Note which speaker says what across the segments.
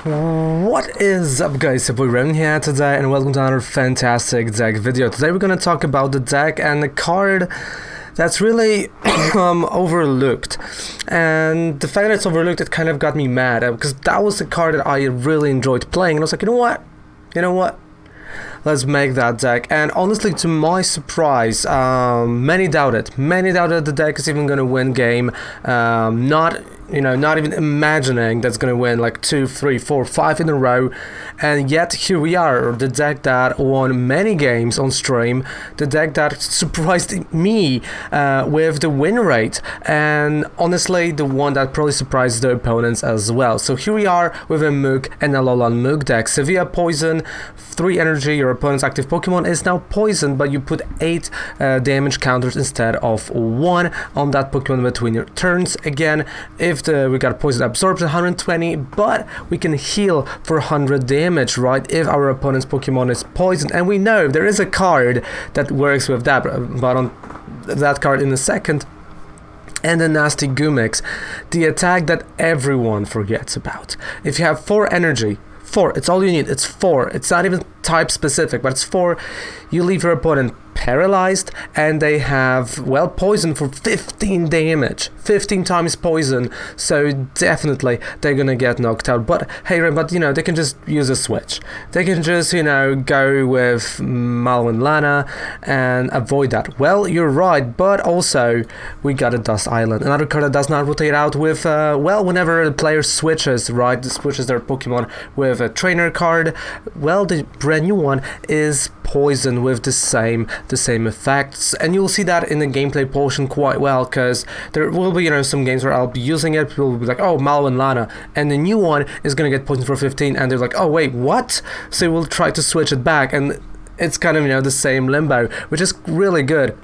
Speaker 1: What is up, guys? It's Ren here today, and welcome to another fantastic deck video. Today we're gonna talk about the deck and the card that's really overlooked. And the fact that it's overlooked, it kind of got me mad because that was the card that I really enjoyed playing, and I was like, you know what? Let's make that deck. And honestly, to my surprise, many doubted. Many doubted the deck is even gonna win game. Not even imagining that's gonna win like 2, 3, 4, 5 in a row. And yet here we are, the deck that won many games on stream, the deck that surprised me with the win rate, and honestly the one that probably surprised the opponents as well. So here we are with a Muk Alolan Muk deck. Severe Poison, 3 energy, your opponent's active Pokemon is now poisoned, but you put 8 damage counters instead of 1 on that Pokemon between your turns. Again, if we got Poison Absorption 120, but we can heal for 100 damage, right, if our opponent's Pokemon is poisoned. And we know there is a card that works with that, but on that card in a second. And the nasty Gumix, the attack that everyone forgets about. If you have 4 energy, 4, it's all you need, it's 4, it's not even type specific, but it's 4, you leave your opponent paralyzed, and they have, well, poison for 15 damage, 15 times poison, so definitely they're gonna get knocked out. But hey, they can just use a switch, they can just, go with Malwin Lana and avoid that. Well, you're right, but also we got a Dust Island, another card that does not rotate out with, whenever the player switches, right, switches their Pokemon with a trainer card, well, the brand new one is poison with the same effects, and you'll see that in the gameplay portion quite well, because there will be some games where I'll be using it, people will be like, oh, Malwin Lana, and the new one is gonna get poison for 15, and they're like, oh wait, what? So we'll try to switch it back, and it's kind of the same limbo, which is really good.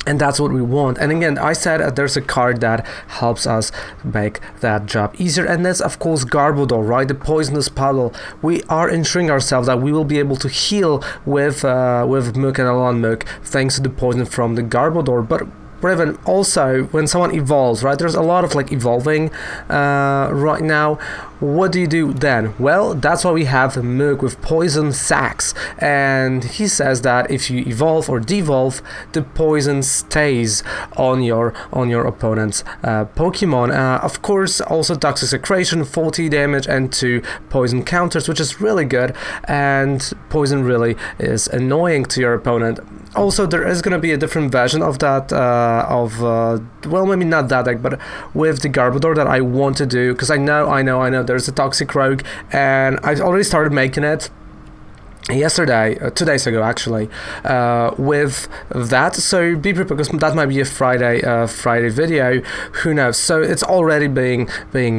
Speaker 1: And that's what we want. And again, I said there's a card that helps us make that job easier, and that's of course Garbodor, right? The Poisonous Puddle. We are ensuring ourselves that we will be able to heal with Muk Alolan Muk thanks to the poison from the Garbodor. But even also when someone evolves, right? There's a lot of evolving right now. What do you do then? Well, that's why we have Muk with Poison Sacs, and he says that if you evolve or devolve, the poison stays on your opponent's Pokemon. Of course, also Toxic Secretion, 40 damage and 2 poison counters, which is really good, and poison really is annoying to your opponent. Also, there is going to be a different version of that, well, maybe not that deck, but with the Garbodor that I want to do, because I know there's a Toxic Rogue, and I've already started making it yesterday, 2 days ago actually, with that, so be prepared because that might be a Friday video, who knows. So it's already being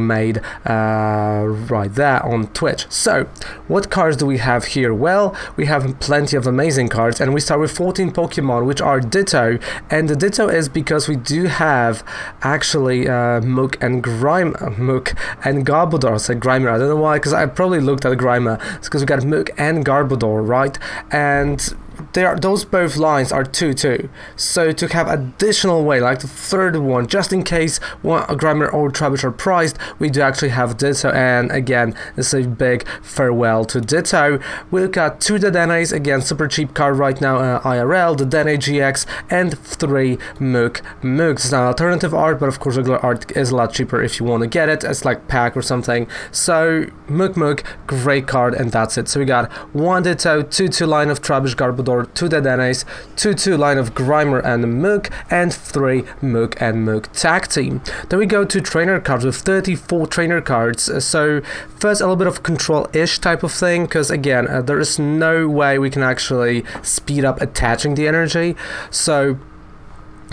Speaker 1: made right there on Twitch. So what cards do we have here? Well, we have plenty of amazing cards, and we start with 14 Pokemon, which are Ditto, and the Ditto is because we do have actually Muk and Garbodor. I said Grimer, I don't know why, because I probably looked at Grimer. It's because we got Muk and Garbodor, right? And those both lines are 2/2. So to have additional way, like the third one, just in case a Grimer or Trubbish are prized, we do actually have Ditto. And again, it's a big farewell to Ditto. We've got 2 Dedenes, again, super cheap card right now, IRL, the Dene GX, and 3 Muk. It's not alternative art, but of course regular art is a lot cheaper if you want to get it. It's like pack or something. So Muk, great card, and that's it. So we got 1 Ditto, 2/2 line of Trubbish, Garbodor, 2 Dedenes, 2/2 line of Grimer and Muk, and 3 Muk and Muk tag team. Then we go to trainer cards with 34 trainer cards. So first, a little bit of control-ish type of thing, because again, there is no way we can actually speed up attaching the energy. So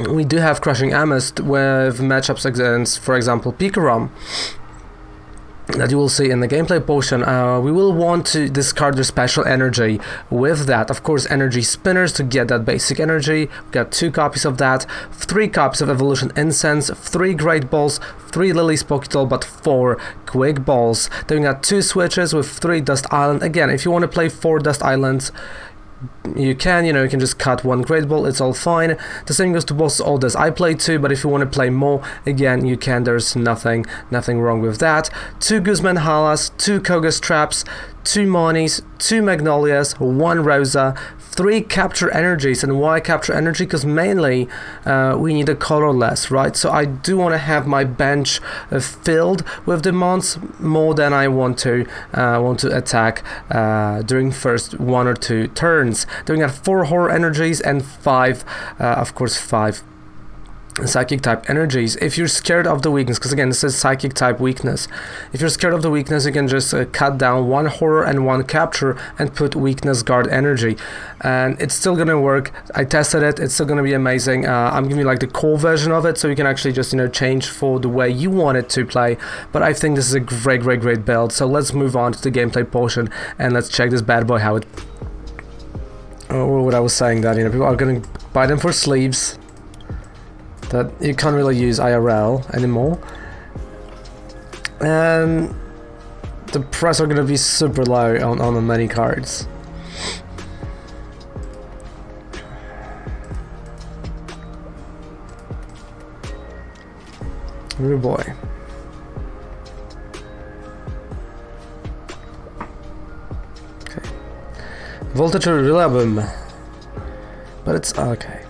Speaker 1: we do have Crushing Amist with matchups against, for example, Pikarom, that you will see in the gameplay portion. We will want to discard their special energy with that. Of course, energy spinners to get that basic energy. We got 2 copies of that, 3 copies of Evolution Incense, 3 Great Balls, 3 Lily's Pokeball, but 4 Quick Balls. Then we got 2 switches with 3 Dust Island. Again, if you want to play 4 Dust Islands, you can, you know, you can just cut one Great Ball, it's all fine. The same goes to boss orders. I play 2, but if you want to play more, again, you can, there's nothing wrong with that. 2 Guzman Halas, 2 Koga's Traps, 2 Monies, 2 Magnolias, 1 Rosa, 3 Capture Energies. And why Capture Energy? Because mainly we need a colorless, right? So I do want to have my bench filled with the mons more than I want to attack during first 1 or 2 turns. Doing at 4 Horror Energies and 5, of course, 5 Psychic type energies. If you're scared of the weakness, because again this is Psychic type weakness, if you're scared of the weakness, you can just cut down 1 horror and 1 capture and put weakness guard energy, and it's still gonna work. I tested it, it's still gonna be amazing. I'm giving you like the core version of it, so you can actually just, you know, change for the way you want it to play, but I think this is a great build. So let's move on to the gameplay portion and let's check this bad boy how it, what I was saying, that, you know, people are gonna buy them for sleeves that you can't really use IRL anymore, and the price are going to be super low on many cards. Oh boy. Okay. Voltage Relabum, but it's okay.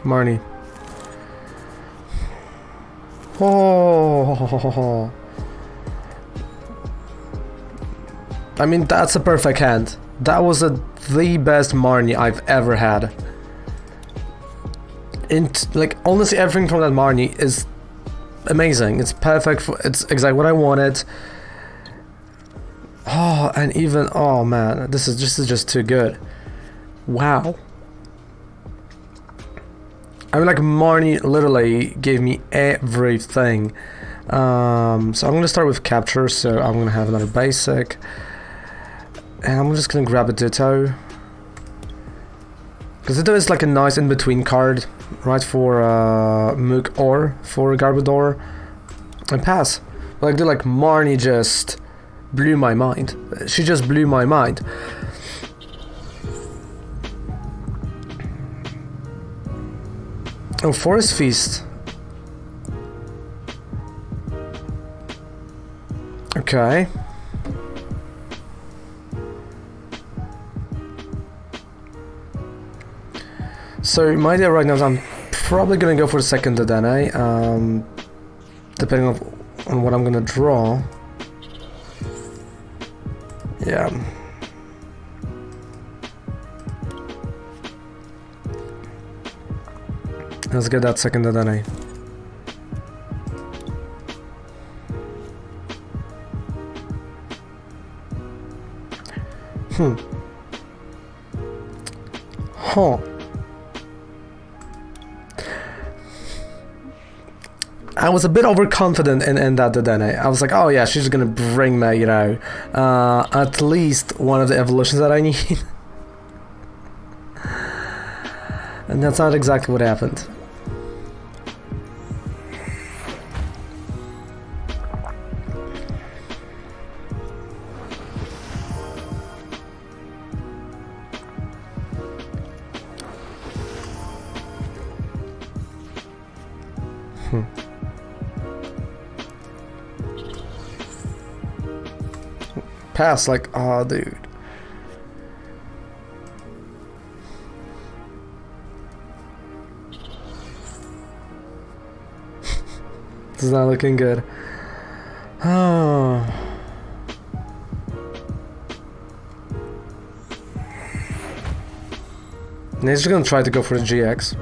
Speaker 1: Marnie. Oh, I mean, that's a perfect hand. That was the best Marnie I've ever had. Like, honestly, everything from that Marnie is amazing. It's perfect. It's exactly what I wanted. Oh, and even, oh man, this is just too good. Wow. I mean, like, Marnie literally gave me everything. So I'm gonna start with capture. So I'm gonna have another basic, and I'm just gonna grab a Ditto, because Ditto is like a nice in-between card, right, for Muk or for Garbodor, and pass. Like, dude, like, Marnie just blew my mind. She just blew my mind. Oh, Forest Feast. Okay. So my idea right now is I'm probably gonna go for the second Dedenne, depending on what I'm gonna draw. Yeah. Let's get that second Dedenne. Huh. I was a bit overconfident in that Dedenne. I was like, oh yeah, she's gonna bring me, you know, at least one of the evolutions that I need. And that's not exactly what happened. Pass, like, oh dude. This is not looking good. Oh. And he's just gonna try to go for the GX.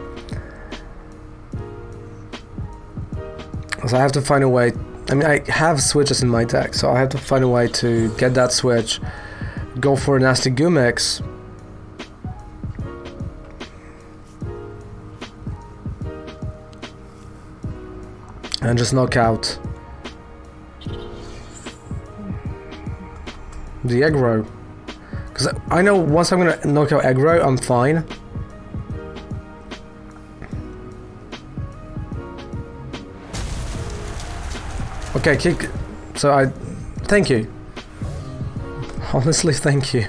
Speaker 1: So I have to find a way. I mean, I have switches in my deck, so I have to find a way to get that switch, go for a nasty Gumix, and just knock out the aggro. Because I know once I'm gonna knock out aggro, I'm fine. Okay, kick. So I... Thank you. Honestly, thank you.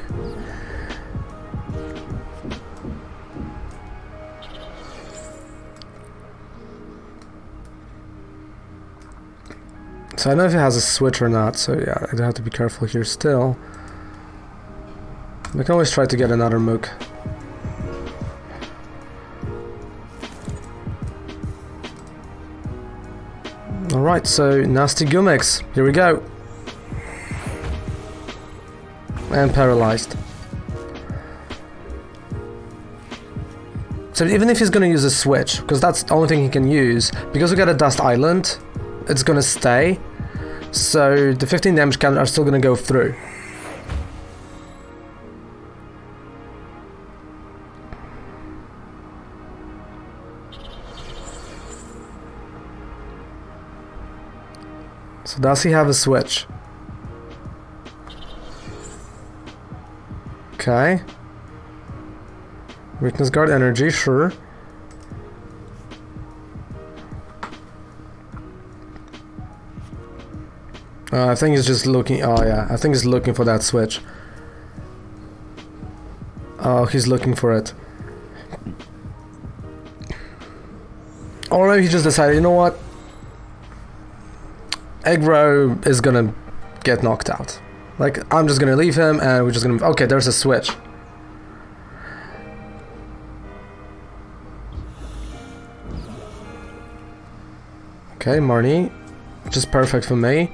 Speaker 1: So I don't know if it has a switch or not, so yeah, I do have to be careful here still. We can always try to get another Muk. Alright, so Nasty Gumix, here we go. And paralyzed. So even if he's gonna use a switch, because that's the only thing he can use, because we got a Dust Island, it's gonna stay. So the 15 damage count are still gonna go through. So does he have a switch? Okay. Weakness guard energy, sure. I think he's just looking. Oh yeah, I think he's looking for that switch. Oh, he's looking for it. Or maybe he just decided, you know what? Aggro is gonna get knocked out. Like, I'm just gonna leave him and we're just gonna... Okay, there's a switch. Okay, Marnie. Which is perfect for me.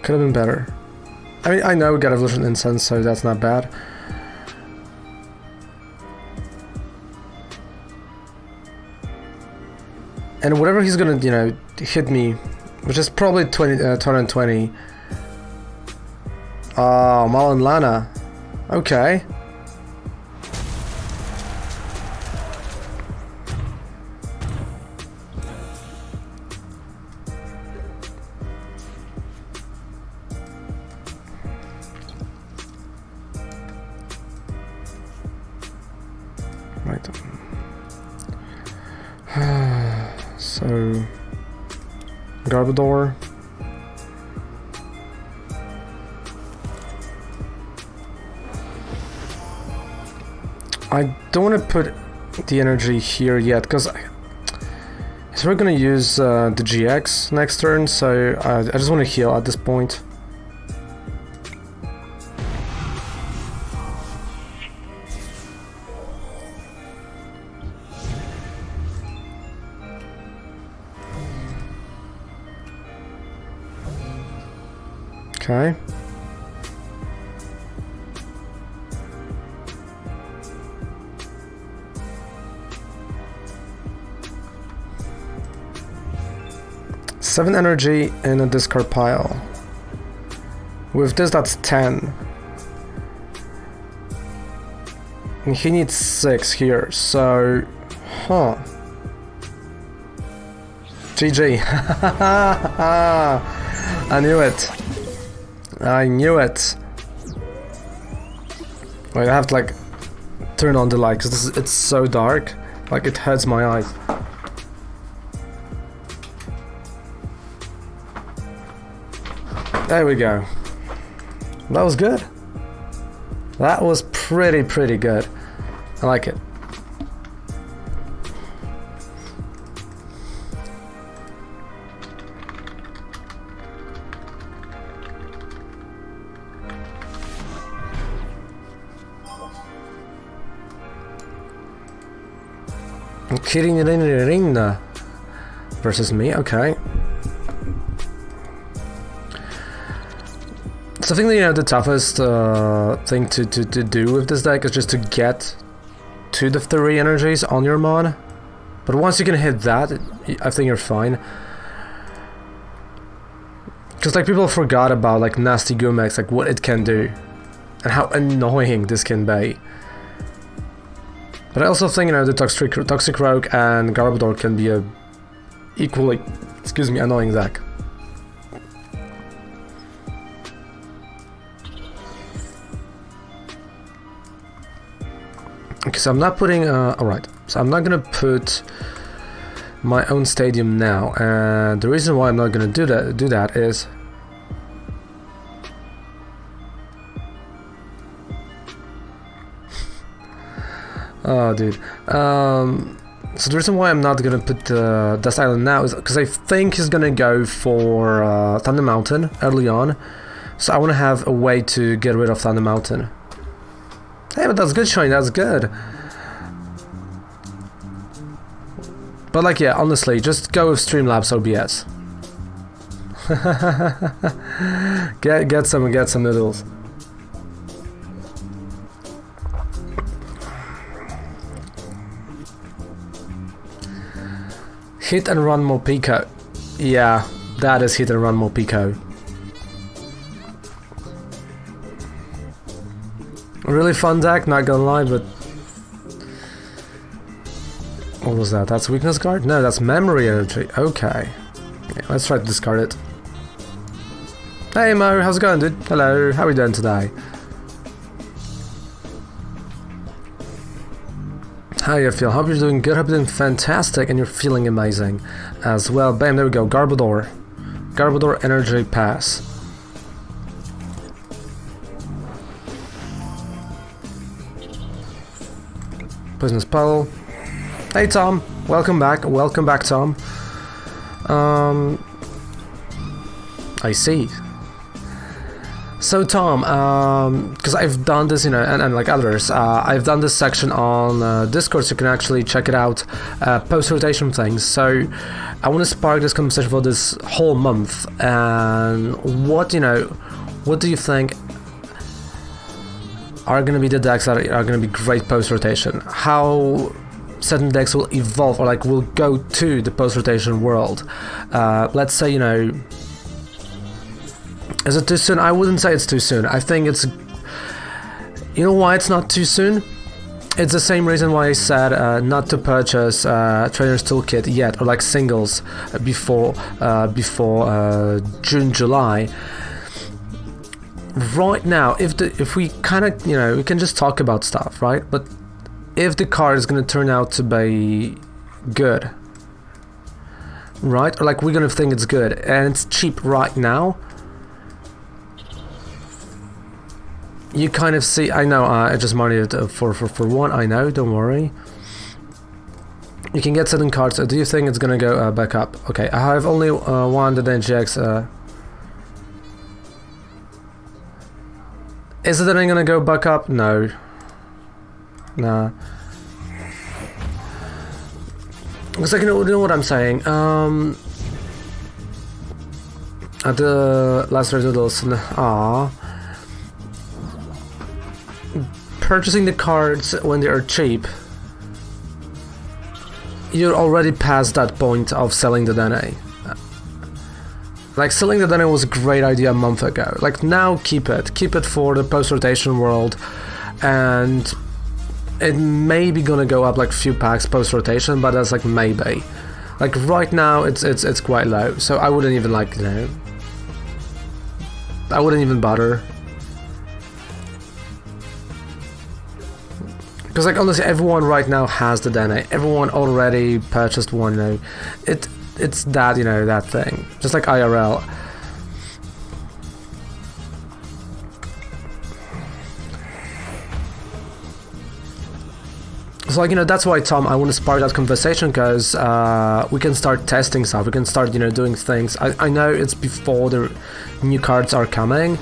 Speaker 1: Could have been better. I mean, I know we got Evolution Incense, so that's not bad. And whatever he's gonna, you know, hit me, which is probably 20, turn on 20. Oh, Malon Lana. Okay. Right. So, Garbodor. I don't want to put the energy here yet, because we're gonna use the GX next turn, so I just want to heal at this point. Okay. Seven energy in a discard pile. With this, that's 10. And he needs 6 here, so... Huh. GG. I knew it. I knew it. Wait, I have to like turn on the light because it's so dark, like it hurts my eyes. There we go. That was good. That was pretty good. I like it. Kirin versus me, okay. So I think that, you know, the toughest thing to do with this deck is just to get to the 3 energies on your mon. But once you can hit that, I think you're fine. Because like people forgot about like Nasty Gumex, like what it can do and how annoying this can be. But I also think, you know, the Toxic Rogue and Garbodor can be a equally, annoying deck. Okay, so I'm not putting, alright. So I'm not gonna put my own stadium now, and the reason why I'm not gonna do that is oh dude, so the reason why I'm not gonna put Dust Island now is because I think he's gonna go for Thunder Mountain early on, so I want to have a way to get rid of Thunder Mountain. Hey, but that's good, Shine, that's good. But like, yeah, honestly, just go with Streamlabs OBS. get some noodles. Hit and run Morpeko. Yeah, that is hit and run Morpeko. Really fun deck, not gonna lie, but what was that? That's weakness card? No, that's memory energy. Okay. Yeah, let's try to discard it. Hey Mo, how's it going, dude? Hello, how are you doing today? How you feel? Hope you're doing good, hope you're doing fantastic and you're feeling amazing as well. Bam, there we go, Garbodor. Garbodor energy pass. Poisonous Puddle. Hey Tom, welcome back, Tom. I see. So Tom, because I've done this, you know, and like others, I've done this section on Discord, so you can actually check it out, post-rotation things. So I want to spark this conversation for this whole month, and what do you think are going to be the decks that are going to be great post-rotation? How certain decks will evolve, or like will go to the post-rotation world. Let's say, you know, is it too soon? I wouldn't say it's too soon. I think it's, you know why it's not too soon? It's the same reason why I said not to purchase Trainer's Toolkit yet, or like singles before June, July. Right now, if we kind of, you know, we can just talk about stuff, right? But if the card is going to turn out to be good, right? Or like we're going to think it's good and it's cheap right now, you kind of see, I know, I just marked it for one, I know, don't worry. You can get certain cards. Do you think it's going to go back up? Okay, I have only one, the NGX. Is it then going to go back up? No. Nah. Because like, you know what I'm saying? At the last results, purchasing the cards when they are cheap, you're already past that point of selling the DNA. Like, selling the DNA was a great idea a month ago. Like, now keep it for the post-rotation world, and it may be gonna go up like a few packs post-rotation, but that's like maybe. Like right now it's quite low, so I wouldn't even, like, you know, I wouldn't even bother. Because like honestly, everyone right now has the DNA. Everyone already purchased one, you know. It's that, you know, that thing. Just like IRL. So like, you know, that's why, Tom, I want to spark that conversation, because we can start testing stuff. We can start, you know, doing things. I know it's before the new cards are coming,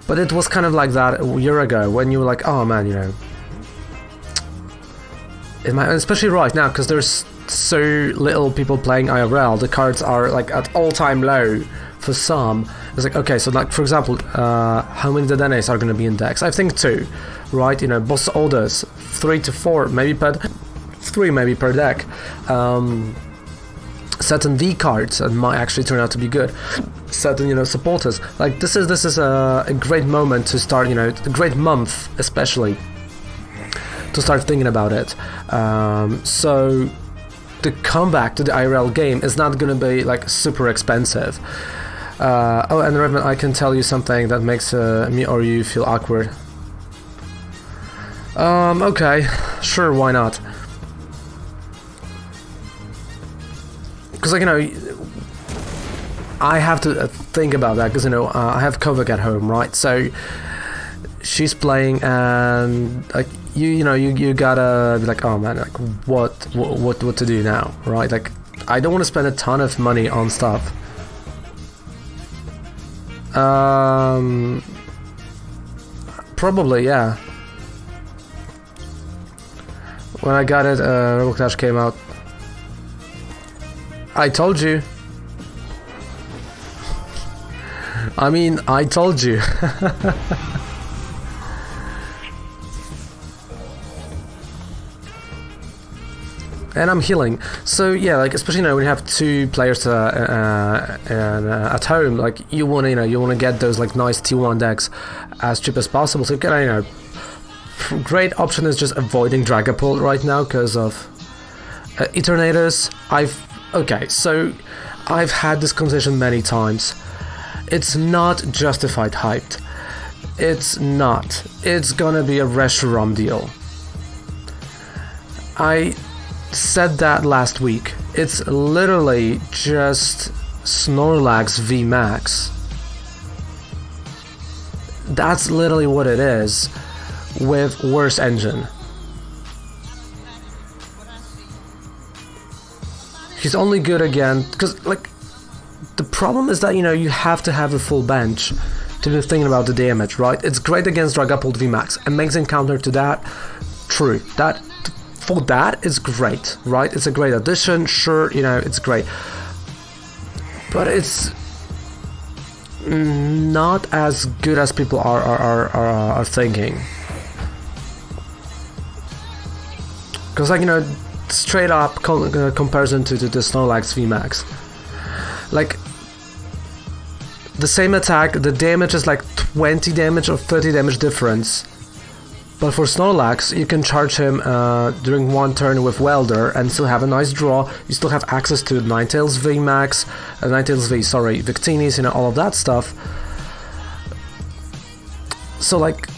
Speaker 1: but it was kind of like that a year ago when you were like, oh man, you know, especially right now, because there's so little people playing IRL. The cards are like at all-time low for some. It's like, okay, so like for example, how many DNAs are going to be in decks? I think 2, right? You know, boss orders 3 to 4, maybe per 3 maybe per deck. Certain V cards that might actually turn out to be good. Certain, you know, supporters. Like this is a great moment to start, you know, a great month especially to start thinking about it. So the comeback to the IRL game is not going to be like super expensive. Oh, and Reverend, I can tell you something that makes me or you feel awkward. Okay, sure, why not? Because, like, you know, I have to think about that, because, you know, I have Kovac at home, right? So she's playing, and like you know, you gotta be like, oh man, like what to do now, right? Like, I don't want to spend a ton of money on stuff. Probably, yeah. When I got it, Rebel Clash came out. I told you. I mean, I told you. And I'm healing, so yeah, like especially, you know, when you have two players at home, like you want to get those like nice T1 decks as cheap as possible. So you can, you know, great option is just avoiding Dragapult right now because of Eternators. Okay, so I've had this conversation many times. It's not justified hyped. It's not. It's gonna be a Reshiram deal. I said that last week. It's literally just Snorlax VMAX. That's literally what it is, with worse engine. He's only good again because, like, the problem is that, you know, you have to have a full bench to be thinking about the damage, right? It's great against Dragapult VMAX. Amazing counter to that. True. That for that is great, right? It's a great addition, sure, you know, it's great. But it's not as good as people are thinking. Because, like, you know, straight up comparison to the Snorlax VMAX. Like, the same attack, the damage is like 20 damage or 30 damage difference. But for Snorlax, you can charge him during one turn with Welder and still have a nice draw. You still have access to Ninetales VMAX, Victinis, you know, all of that stuff. So, like,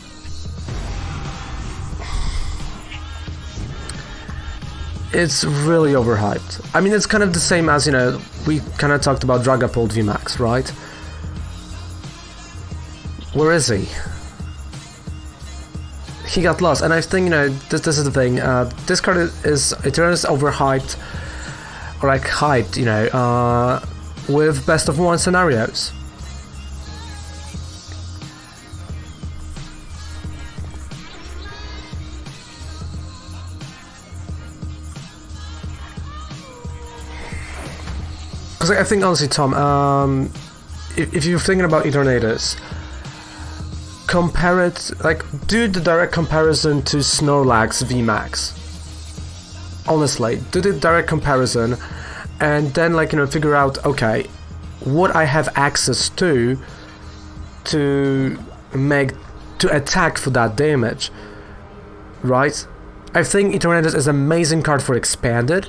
Speaker 1: it's really overhyped. I mean, it's kind of the same as, you know, we kind of talked about Dragapult VMAX, right? Where is he? He got lost, and I think, you know, this is the thing. This card is overhyped, or like hyped, you know, with best of one scenarios. Because I think, honestly, Tom, if you're thinking about Eternators, compare it, like, do the direct comparison to Snorlax VMAX. Honestly, do the direct comparison, and then, like, you know, figure out, okay, what I have access to attack for that damage, right? I think Eternators is an amazing card for Expanded.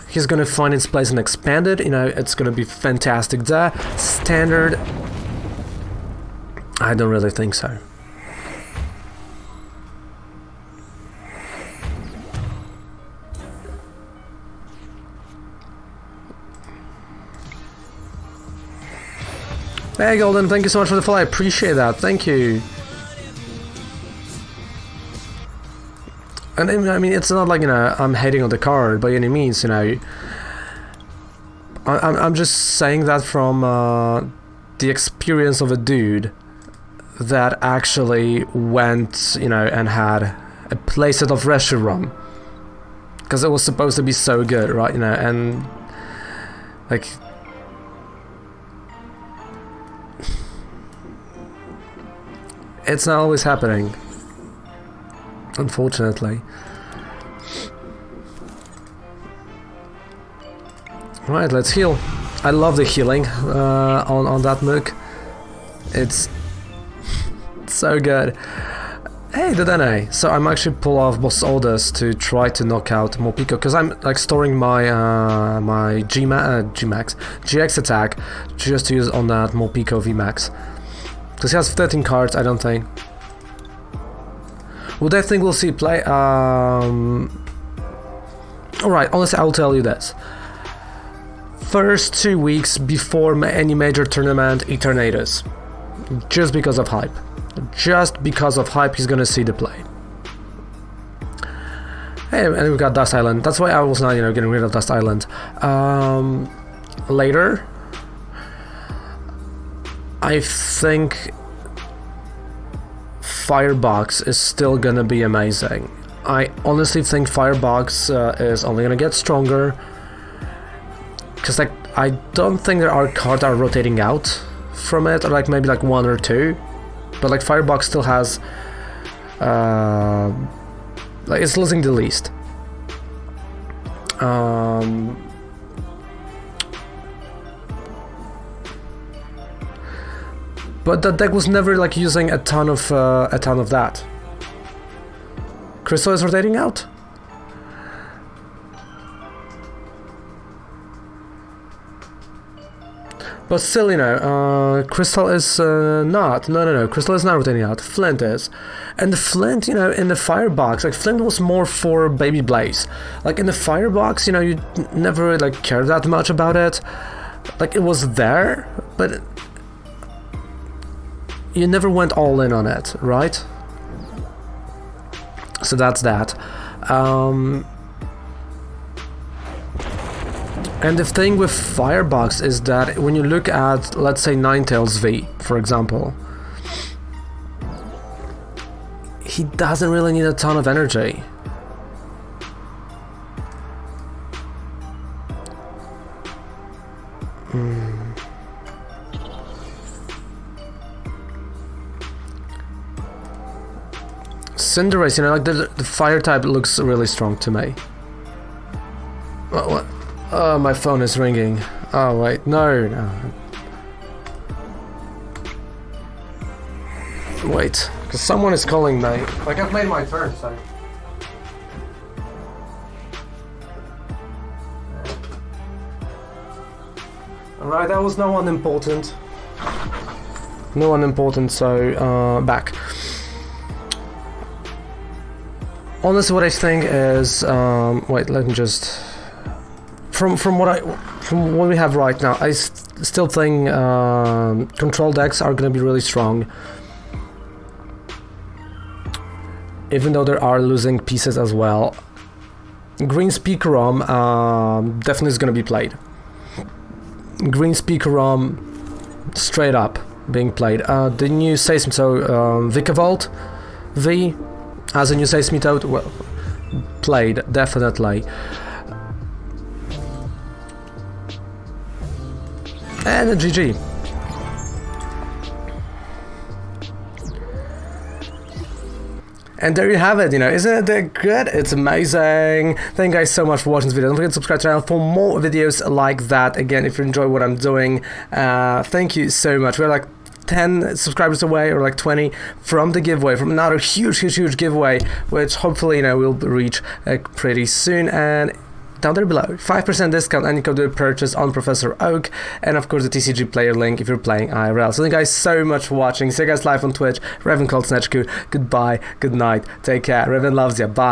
Speaker 1: He's gonna find its place in Expanded, you know, it's gonna be fantastic there. Standard, I don't really think so. Hey Golden, thank you so much for the follow, I appreciate that, thank you. And I mean, it's not like, you know, I'm hating on the card by any means, you know. I'm just saying that from the experience of a dude that actually went, you know, and had a playset of Reshiram. Because it was supposed to be so good, right, you know, and, like, it's not always happening, unfortunately. Right, let's heal. I love the healing on that Muk. It's so good. Hey, Dodene. So I'm actually pull off boss orders to try to knock out Morpeko, because I'm like storing my my GX attack just to use on that Morpeko VMAX. Because he has 13 cards, I don't think. Would I think we'll see play? Alright, honestly, I'll tell you this. First 2 weeks before any major tournament, Eternatus. Just because of hype. Just because of hype, he's gonna see the play. Hey, and we've got Dust Island. That's why I was not, getting rid of Dust Island. Later, I think Firebox is still gonna be amazing. I honestly think Firebox is only gonna get stronger. Because, like, I don't think there are cards that are rotating out from it, or like maybe like 1 or 2. But like Firebox still has, like, it's losing the least. But the deck was never like using a ton of that. Crystal is rotating out. But still, Crystal is not. No. Crystal is not rotating out. Flint is. And the Flint, in the Firebox, like, Flint was more for Baby Blaze. Like, in the Firebox, you never really, like, cared that much about it. Like, it was there, but you never went all in on it, right? So that's that. And the thing with Firebox is that when you look at, let's say, Ninetales V, for example, he doesn't really need a ton of energy. Cinderace, like the fire type looks really strong to me. What? Oh, my phone is ringing. Oh, wait, no. Wait, because someone is calling me. Like, I've made my turn, so... Alright, that was no one important. No one important, so, back. Honestly, what I think is, wait, let me just... From what we have right now, I still think control decks are going to be really strong, even though there are losing pieces as well. Green Speakerom definitely is going to be played. Green Speakerom straight up being played. The new Seismitoad, Vikavolt V as a new Seismitoad, well, played definitely. And a GG. And there you have it, isn't it good? It's amazing. Thank you guys so much for watching this video. Don't forget to subscribe to the channel for more videos like that. Again, if you enjoy what I'm doing, thank you so much. We're like 10 subscribers away, or like 20 from the giveaway, from another huge giveaway, which hopefully, we'll reach pretty soon. And down there below, 5% discount and you can do a purchase on Professor Oak, and of course the TCG player link if you're playing IRL. So thank you guys so much for watching. See you guys live on Twitch. Revan called Snatchku. Goodbye, good night, take care. Revan loves you. Bye.